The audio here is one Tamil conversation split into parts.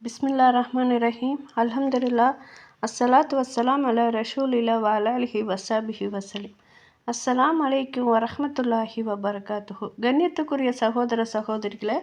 பிஸ்மில்லா ரஹ்மான் ரஹீம் அல்ஹம்துலில்லா அஸ்ஸலாத்து வஸ்ஸலாம் அலா ரசூலில்லா வஅலிஹி வஸஹ்பிஹி வஸல்லம். அஸ்ஸலாம் அலைக்கும் வரஹ்மத்துல்லாஹி வபரகாத்துஹு. கண்ணியத்துக்குரிய சகோதர சகோதரிகளை,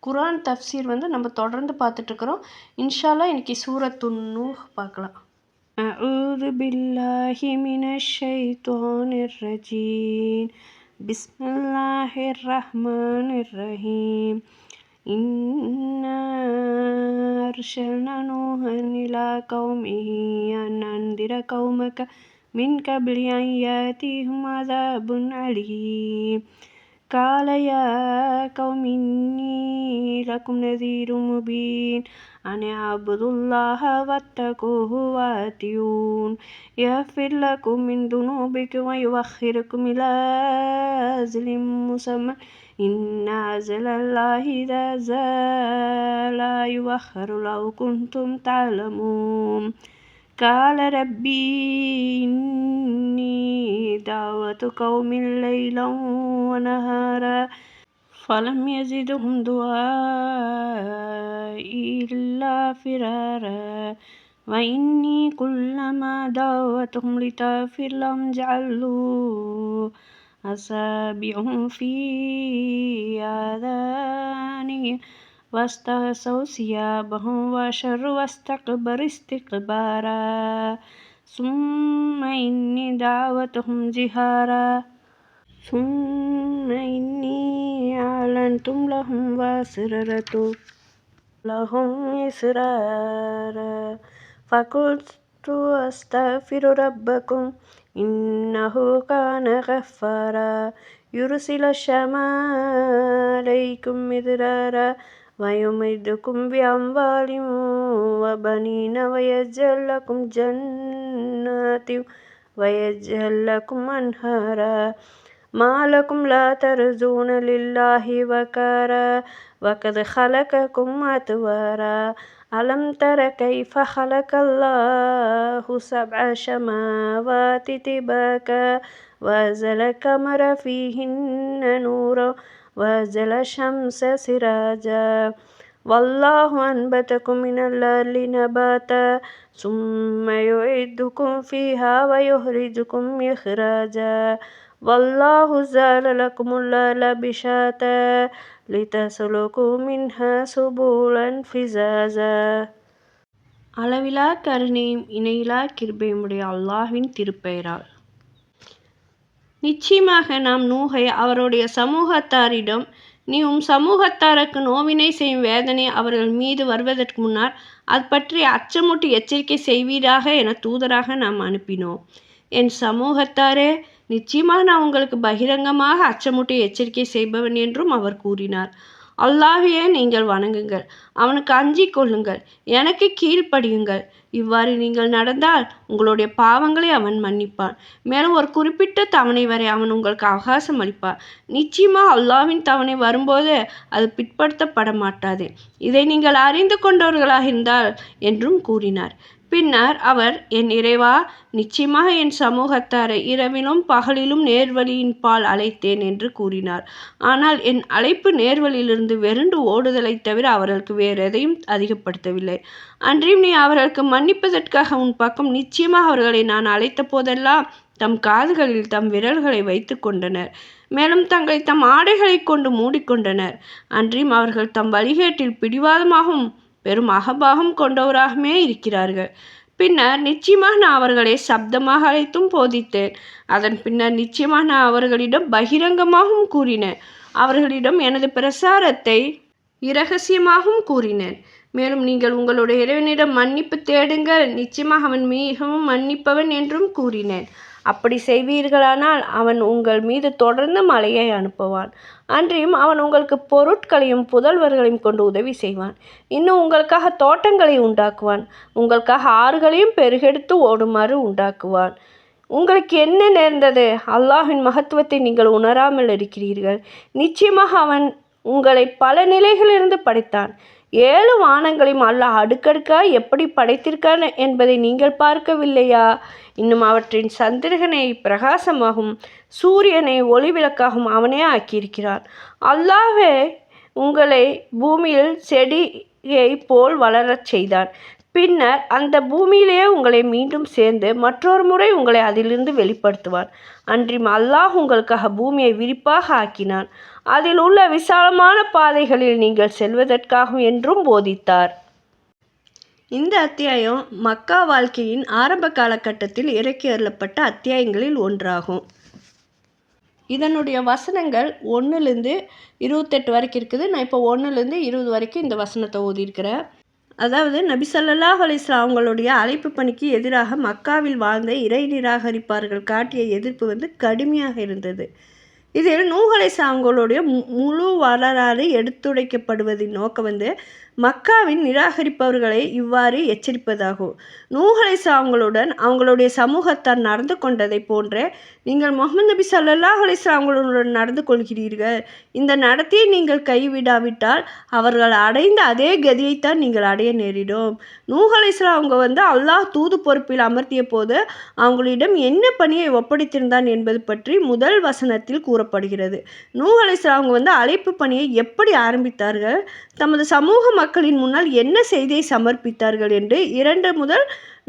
குர்ஆன் தஃப்சீர் நம்ம தொடர்ந்து பார்த்துட்ருக்குறோம். இன்ஷா அல்லாஹ் இன்னைக்கு சூரத்துன் நூஹ் பார்க்கலாம். அஊது பில்லாஹி மினஷ் ஷைத்தானிர் ரஜீம். பிஸ்மில்லாஹிர் ரஹ்மானிர் ரஹீம். இன்னா அர்ஸல்னா நூஹன் இலா கௌமிஹி அன் அன்திர கௌமக மின் கப்லி அன் யாத்திஹும் அஸாபுன் அலீம். கால யா கௌமி இன்னீ லகும் நஸீரும் முபீன் அன் அஅ்புதுல்லாஹ வத்தகூஹு வஅத்தியூன் யக்ஃபிர் லகும் மின் துனூபிக்கும் வ யுஅக்ஹிருக்கும் இலா அஜலின் முஸம்மன் இன்ன அஜலல்லாஹி இதா ஜாஅ லா யுஅக்ஹரு லவ் குன்தும் தஅலமூன். قال ربي إني دعوت قوم ليلا ونهارا فلم يزدهم دعائي إلا فرارا وإني كلما دعوتهم لتغفر لهم جعلوا أصابعهم في آذانهم واستغشوا ثيابهم وأصروا واستكبروا استكبارا ثم إني دعوتهم جهارا ثم إني أعلنت لهم وأسررت لهم إسرارا فقلت أستغفروا ربكم إنه كان غفارا يرسل السماء عليكم مدرارا ويمدكم بأموال وبنين ويجعل لكم جنات ويجعل لكم أنهارا ما لكم لا ترجون لله وقارا وقد خلقكم أطوارا ألم تر كيف خلق الله سبع سماوات طباقا وأنزل القمر فيهن نورا وأنزل الشمس سراجا والله أنبتكم من الأرض نباتا ثم يعيدكم فيها ويخرجكم إخراجا والله جعل لكم الأرض بساطا لتسلكوا منها سبلا فجاجا. அளவிலா கருணையும் இணையிலா கிருபையும் உடைய அல்லாஹ்வின் திருப்பெயரால். நிச்சயமாக நாம் நூஹை அவருடைய சமூகத்தாரிடம், நீ சமூகத்தாருக்கு நோவினை செய்யும் வேதனை அவர்கள் மீது வருவதற்கு முன்னர் அது பற்றி அச்சமூட்டி எச்சரிக்கை செய்வீராக என தூதராக நாம் அனுப்பினோம். என் சமூகத்தாரே, நிச்சயமாக நான் உங்களுக்கு பகிரங்கமாக அச்சமூட்டி எச்சரிக்கை செய்பவன் என்றும் அவர் கூறினார். அல்லாஹ்வையே நீங்கள் வணங்குங்கள், அவனுக்கு அஞ்சிக் கொள்ளுங்கள், எனக்கு கீழ்ப்படியுங்கள். இவ்வாறு நீங்கள் நடந்தால் உங்களுடைய பாவங்களை அவன் மன்னிப்பான். மேலும் ஒரு குறிப்பிட்ட தவணை வரை அவன் உங்களுக்கு அவகாசம் அளிப்பான். நிச்சயமாக அல்லாஹ்வின் தவணை வரும்போது அது பிற்படுத்தப்பட மாட்டாது. இதை நீங்கள் அறிந்து கொண்டவர்களாக இருந்தால் என்றும் கூறினார். பின்னர் அவர், என் இறைவா, நிச்சயமாக என் சமூகத்தாரை இரவிலும் பகலிலும் நேர்வழியின் பால் அழைத்தேன் என்று கூறினார். ஆனால் என் அழைப்பு நேர்வழியிலிருந்து வெறுண்டு ஓடுதலை தவிர அவர்களுக்கு வேறு எதையும் அதிகப்படுத்தவில்லை. அன்றியும் நீ அவர்களுக்கு மன்னிப்பதற்காக உன் பக்கம் நிச்சயமாக அவர்களை நான் அழைத்த போதெல்லாம் தம் காதுகளில் தம் விரல்களை வைத்து கொண்டனர். மேலும் தங்களை தம் ஆடைகளை கொண்டு மூடிக்கொண்டனர். அன்றியும் அவர்கள் தம் வழிகேட்டில் பிடிவாதமாகவும் பெரும் அகபாகம் கொண்டவராகவே இருக்கிறார்கள். பின்னர் நிச்சயமாக நான் அவர்களை சப்தமாக அழைத்தும் போதித்தேன். அதன் பின்னர் நிச்சயமாக நான் அவர்களிடம் பகிரங்கமாகவும் கூறினேன். அவர்களிடம் எனது பிரசாரத்தை இரகசியமாகவும் கூறினேன். மேலும் நீங்கள் உங்களுடைய இறைவனிடம் மன்னிப்பு தேடுங்கள், நிச்சயமாக அவன் மிகவும் மன்னிப்பவன் என்றும் கூறினேன். அப்படி செய்வீர்களானால் அவன் உங்கள் மீது தொடர்ந்து மழையை அனுப்புவான். அன்றியும் அவன் உங்களுக்கு பொருட்களையும் புதல்வர்களையும் கொண்டு உதவி செய்வான். இன்னும் உங்களுக்காக தோட்டங்களை உண்டாக்குவான். உங்களுக்காக ஆறுகளையும் பெருகெடுத்து ஓடுமாறு உண்டாக்குவான். உங்களுக்கு என்ன நேர்ந்தது? அல்லாஹ்வின் மகத்துவத்தை நீங்கள் உணராமல் இருக்கிறீர்கள். நிச்சயமாக அவன் உங்களை பல நிலைகளிலிருந்து படைத்தான். 7 வானங்களையும் அல்லாஹ் அடுக்கடுக்காக எப்படி படைத்திருக்கான் என்பதை நீங்கள் பார்க்கவில்லையா? இன்னும் அவற்றின் சந்திரனை பிரகாசமாகவும் சூரியனை ஒளிவிளக்காகவும் அவனே ஆக்கியிருக்கிறான். அல்லாஹ்வே உங்களை பூமியில் செடி போல் வளரச் செய்தான். பின்னர் அந்த பூமியிலேயே உங்களை மீண்டும் சேர்ந்து மற்றொரு முறை உங்களை அதிலிருந்து வெளிப்படுத்துவான். அன்றியும் அல்லாஹ் உங்களுக்காக பூமியை விரிப்பாக ஆக்கினான். அதில் உள்ள விசாலமான பாதைகளில் நீங்கள் செல்வதற்காகவும் என்றும் போதித்தார். இந்த அத்தியாயம் மக்கா வாழ்க்கையின் ஆரம்ப காலகட்டத்தில் இறக்கி அருளப்பட்ட அத்தியாயங்களில் ஒன்றாகும். இதனுடைய வசனங்கள் 1லேருந்து 28 வரைக்கும் இருக்குது. நான் இப்போ 1லேருந்து 20 வரைக்கும் இந்த வசனத்தை ஓதியிருக்கிறேன். அதாவது நபி ஸல்லல்லாஹு அலைஹி வஸல்லம் அவங்களுடைய அழைப்பு பணிக்கு எதிராக மக்காவில் வாழ்ந்த இறை நிராகரிப்பார்கள் காட்டிய எதிர்ப்பு கடுமையாக இருந்தது. இதில் நூஹ் அலைஹிஸ்ஸலாம் அவங்களுடைய முழு வரலாறு எடுத்துரைக்கப்படுவதின் நோக்கம் மக்காவின் நிராகரிப்பவர்களை இவ்வாறு எச்சரிப்பதாகும். நூஹ் அலைஹிஸ்ஸலாம் அவங்களுடன் அவங்களுடைய சமூகத்தார் நடந்து கொண்டதை போன்றே நீங்கள் முஹம்மது நபி ஸல்லல்லாஹு அலைஹி வஸல்லம் அவங்களுடன் நடந்து கொள்கிறீர்கள். இந்த நடத்தையை நீங்கள் கைவிடாவிட்டால் அவர்கள் அடைந்த அதே கதியைத்தான் நீங்கள் அடைய நேரிடும். நூஹ் அலைஹிஸ்ஸலாம் அவங்க அல்லாஹ் தூது பொறுப்பில் அமர்த்திய போது அவங்களிடம் என்ன பணியை ஒப்படைத்திருந்தான் என்பது பற்றி முதல் வசனத்தில் கூறப்படுகிறது. நூஹ் அலைஹிஸ்ஸலாம் அவங்க அழைப்பு பணியை எப்படி ஆரம்பித்தார்கள், தமது சமூக மக்களின் முன்னால் என்ன செய்தியை சமர்ப்பித்தார்கள் என்று 2 முதல்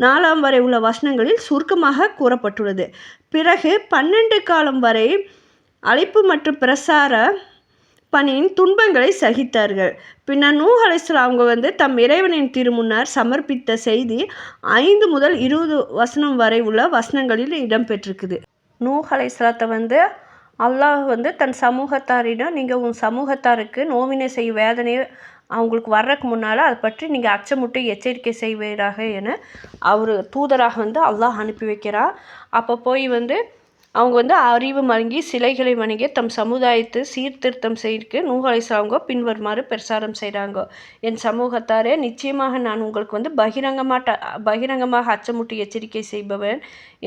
4 வரை உள்ள வசனங்களில் சுருக்கமாக கூறப்பட்டுள்ளது. பிறகு 12 காலம் வரை அழைப்பு மற்றும் பிரசார பணியின் துன்பங்களை சகித்தார்கள். பின்னர் நூஹ் அலைஹிஸ்ஸலாம் அவங்க தம் இறைவனின் திருமுன்னர் சமர்ப்பித்த செய்தி 5 முதல் 20 வசனம் வரை உள்ள வசனங்களில் இடம்பெற்றிருக்குது. நூஹ் அலைஹிஸ்ஸலாத்தை அல்லாஹ் தன் சமூகத்தாரிடம் நீங்கள் உன் சமூகத்தாருக்கு நோவினை செய்யும் வேதனையை அவங்களுக்கு வர்றதுக்கு முன்னால் அதை பற்றி நீங்கள் அச்சமுட்டு எச்சரிக்கை செய்வீராக என அவர் தூதராக அல்லாஹ் அனுப்பி வைக்கிறார். அப்போ போய் அவங்க அறிவு மயங்கி சிலைகளை வணங்கி தம் சமுதாயத்தை சீர்திருத்தம் செய்யறதுக்கு நூஹ் அலைஹிஸ்ஸலாம் அவங்க பின்வருமாறு பிரசாரம் செய்கிறாங்க. என் சமூகத்தாரே, நிச்சயமாக நான் உங்களுக்கு பகிரங்கமாக அச்சமுட்டி எச்சரிக்கை செய்பவன்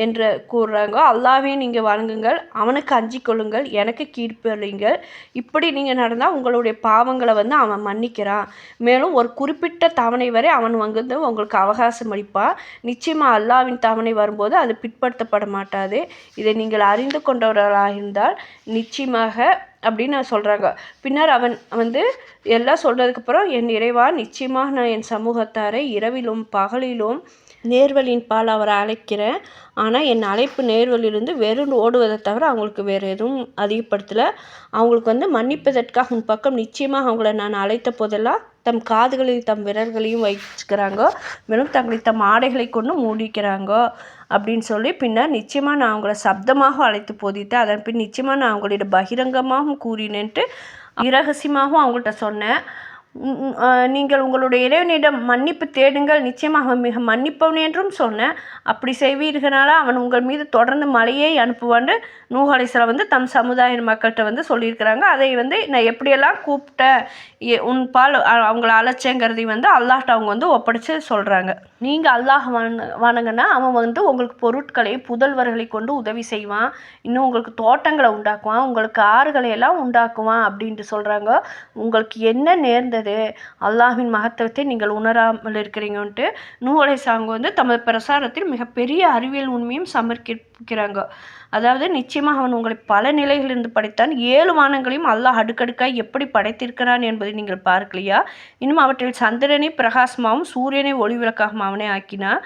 என்று கூறுறாங்க. அல்லாஹ்வே நீங்கள் வணங்குங்கள், அவனுக்கு அஞ்சிக் கொள்ளுங்கள், எனக்கு கீழ்ப்படியுங்கள். இப்படி நீங்கள் நடந்தால் உங்களுடைய பாவங்களை அவன் மன்னிக்கிறான். மேலும் ஒரு குறிப்பிட்ட தவணை வரை அவன் உங்களுக்கு அவகாசம் அளிப்பான். நிச்சயமாக அல்லாஹ்வின் தவணை வரும்போது அது பிற்படுத்தப்பட மாட்டாது. இதை நீங்கள் அறிந்து கொண்டவர்களாக இருந்தால் நிச்சயமாக அப்படின்னு சொல்கிறாங்க. பின்னர் அவன் எல்லாம் சொல்கிறதுக்கப்புறம், என் இறைவா, நிச்சயமாக நான் என் சமூகத்தாரை இரவிலும் பகலிலும் நேர்வழியின் பால் அவரை அழைக்கிறேன். ஆனால் என் அழைப்பு நேர்வழியிலிருந்து வெறும் ஓடுவதை தவிர அவங்களுக்கு வேறு எதுவும் அதிகப்படுத்தலை. அவங்களுக்கு மன்னிப்பதற்காக உன் பக்கம் நிச்சயமாக அவங்கள நான் அழைத்த போதெல்லாம் தம் காதுகளில் தம் விரல்களையும் வச்சுக்கிறாங்க, மேலும் தங்களை தம் ஆடைகளை கொண்டு மூடிக்கிறாங்க அப்படின்னு சொல்லி, பின்னர் நிச்சயமாக நான் அவங்கள சப்தமாக அழைத்து போதித்தேன். அதன் பின் நிச்சயமாக நான் அவங்களிட பகிரங்கமாகவும் கூறினேன்ட்டு இரகசியமாகவும் அவங்கள்ட்ட சொன்னேன். நீங்கள் உங்களுடைய இறைவனிடம் மன்னிப்பு தேடுங்கள், நிச்சயமாக அவன் மிக மன்னிப்பவன் என்றும் சொன்னேன். அப்படி செய்வீர்களால அவன் உங்கள் மீது தொடர்ந்து மழையை அனுப்புவான்னு நூஹ் அலைஹிஸ்ஸலாம் தம் சமுதாய மக்கள்கிட்ட சொல்லியிருக்கிறாங்க. அதை நான் எப்படியெல்லாம் கூப்பிட்டேன், உன் பால் அவங்கள அழைச்சேங்கிறதை அல்லாஹ்ட்ட அவங்க ஒப்படைச்சு சொல்கிறாங்க. நீங்கள் அல்லாஹ் வணங்கினா அவன் உங்களுக்கு பொருட்களை புதல்வர்களை கொண்டு உதவி செய்வான், இன்னும் உங்களுக்கு தோட்டங்களை உண்டாக்குவான், உங்களுக்கு ஆறுகளை எல்லாம் உண்டாக்குவான் அப்படின்ட்டு சொல்கிறாங்க. உங்களுக்கு என்ன நேர்ந்தது, அல்லாஹ்வின் மகத்துவத்தை நீங்கள் உணராமல் இருக்கிறீங்கன்ட்டு நூஹ் அலைஹிஸ்ஸலாம் தமது பிரசாரத்தில் மிகப்பெரிய அறிவியல் உண்மையும் சமர்ப்பிக்கிறாங்க. அதாவது நிச்சயமாக அவன் உங்களை பல நிலைகளிலிருந்து படைத்தான். 7 வானங்களையும் அல்லாஹ் அடுக்கடுக்காய் எப்படி படைத்திருக்கிறான் என்பதை நீங்கள் பார்க்கலையா? இன்னும் அவற்றில் சந்திரனை பிரகாசமாகவும் சூரியனை ஒளிவிளக்காகவும் அவனே ஆக்கினான்.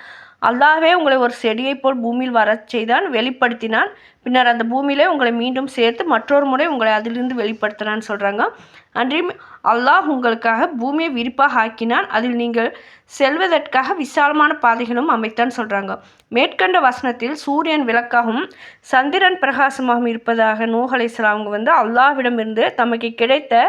அல்லாஹ்வே உங்களை ஒரு செடியை போல் பூமியில் வரச் செய்தான், வெளிப்படுத்தினான். பின்னர் அந்த பூமியிலே உங்களை மீண்டும் சேர்த்து மற்றொரு முறை உங்களை அதிலிருந்து வெளிப்படுத்தினான்னு சொல்கிறாங்க. அன்றியும் அல்லாஹ் உங்களுக்காக பூமியை விரிப்பாக ஆக்கினான், அதில் நீங்கள் செல்வதற்காக விசாலமான பாதைகளும் அமைத்தான் சொல்கிறாங்க. மேற்கண்ட வசனத்தில் சூரியன் விளக்காகவும் சந்திரன் பிரகாசமாகவும் இருப்பதாக நூஹ் அலைஹிஸ்ஸலாம் அவங்க அல்லாஹ்விடமிருந்து தமக்கு கிடைத்த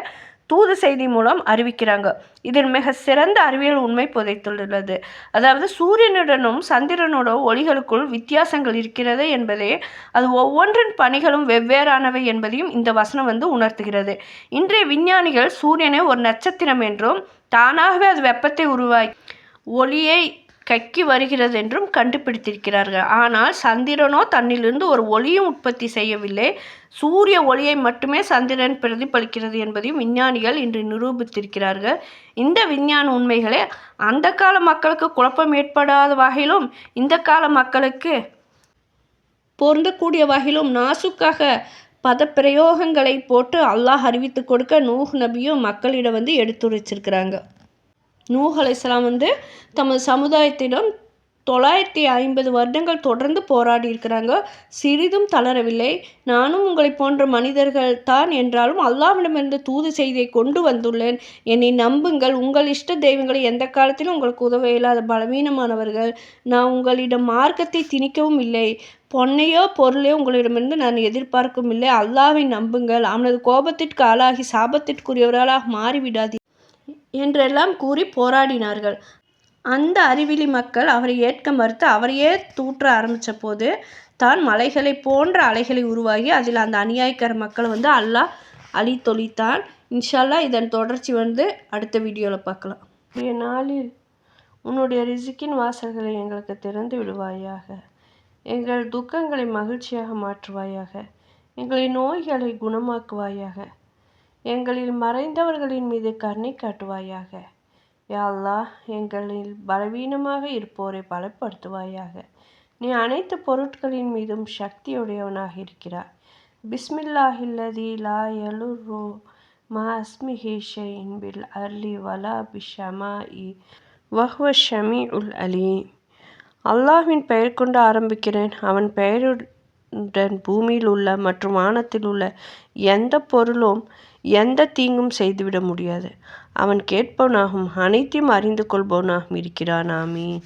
தூது செய்தி மூலம் அறிவிக்கிறாங்க. இதில் மிக சிறந்த அறிவியல் உண்மை புதைத்துள்ளது. அதாவது சூரியனுடனும் சந்திரனோட ஒளிகளுக்குள் வித்தியாசங்கள் இருக்கிறது என்பதே, அது ஒவ்வொன்றின் பணிகளும் வெவ்வேறானவை என்பதையும் இந்த வசனம் உணர்த்துகிறது. இன்றைய விஞ்ஞானிகள் சூரியனை ஒரு நட்சத்திரம் என்றும் தானாகவே அது வெப்பத்தை உருவாக்கி ஒளியை கக்கி வருகிறது என்றும் கண்டுபிடித்திருக்கிறார்கள். ஆனால் சந்திரனோ தன்னிலிருந்து ஒரு ஒளியும் உற்பத்தி செய்யவில்லை, சூரிய ஒளியை மட்டுமே சந்திரன் பிரதிபலிக்கிறது என்பதையும் விஞ்ஞானிகள் இன்று நிரூபித்திருக்கிறார்கள். இந்த விஞ்ஞான உண்மைகளை அந்த கால மக்களுக்கு குழப்பம் ஏற்படாத வகையிலும் இந்த கால மக்களுக்கு பொருந்தக்கூடிய வகையிலும் நாசுக்காக பதப்பிரயோகங்களை போட்டு அல்லாஹ் அறிவித்து கொடுக்க நூஹ் நபியும் மக்களிடம் எடுத்துரைச்சிருக்கிறாங்க. நூஹ் அலைஹிஸ்ஸலாம் தமது சமுதாயத்திடம் 950 வருடங்கள் தொடர்ந்து போராடி இருக்கிறாங்க. சிறிதும் தளரவில்லை. நானும் உங்களைப் போன்ற மனிதர்கள் தான் என்றாலும் அல்லாஹ்விடமிருந்து தூது செய்தியை கொண்டு வந்துள்ளேன். என்னை நம்புங்கள். உங்கள் இஷ்ட தெய்வங்களை எந்த காலத்திலும் உங்களுக்கு உதவ இயலாத பலவீனமானவர்கள். நான் உங்களிடம் மார்க்கத்தை திணிக்கவும் இல்லை. பொன்னையோ பொருளையோ உங்களிடமிருந்து நான் எதிர்பார்க்கவும் இல்லை. அல்லாஹ்வை நம்புங்கள். அவனது கோபத்திற்கு ஆளாகி சாபத்திற்குரியவர்களாக மாறிவிடாதீர்கள் என்றெல்லாம் கூறி போராடினார்கள். அந்த அறிவிலி மக்கள் அவரை ஏற்க மறுத்து அவரையே தூற்ற ஆரம்பித்த போது தான் மலைகளை போன்ற அலைகளை உருவாகி அதில் அந்த அநியாயக்கார மக்களை அல்லாஹ் அழித்தொழித்தான். இன்ஷா அல்லாஹ் இதன் தொடர்ச்சி அடுத்த வீடியோவில் பார்க்கலாம். இன்றைய நாளில் உன்னுடைய ரிஸ்கின் வாசல்களை எங்களுக்கு திறந்து விடுவாயாக. எங்கள் துக்கங்களை மகிழ்ச்சியாக மாற்றுவாயாக. எங்களின் நோய்களை குணமாக்குவாயாக. எங்களில் மறைந்தவர்களின் மீது கருணை காட்டுவாயாக. யா அல்லாஹ், எங்களில் பலவீனமாக இருப்போரை பலப்படுத்துவாயாக. நீ அனைத்து பொருட்களின் மீதும் சக்தியுடையவனாக இருக்கிறாய். பிஸ்மில்லாஹில்லதி லா யலுர்ரு மா அஸ்மிஹி ஷைஇன் பில் அர்லி வலா பிஷமாஇ வஹ்வ ஷமீஉல் அலீம். அல்லாஹ்வின் பெயர் கொண்டு ஆரம்பிக்கிறேன். அவன் பெயருடன் பூமியில் உள்ள மற்றும் வானத்தில் உள்ள எந்த பொருளும் எந்த தீங்கும் செய்துவிட முடியாது. அவன் கேட்பவனாகவும் அனைத்தையும் அறிந்து கொள்பவனாகவும் இருக்கிறான். ஆமீன்.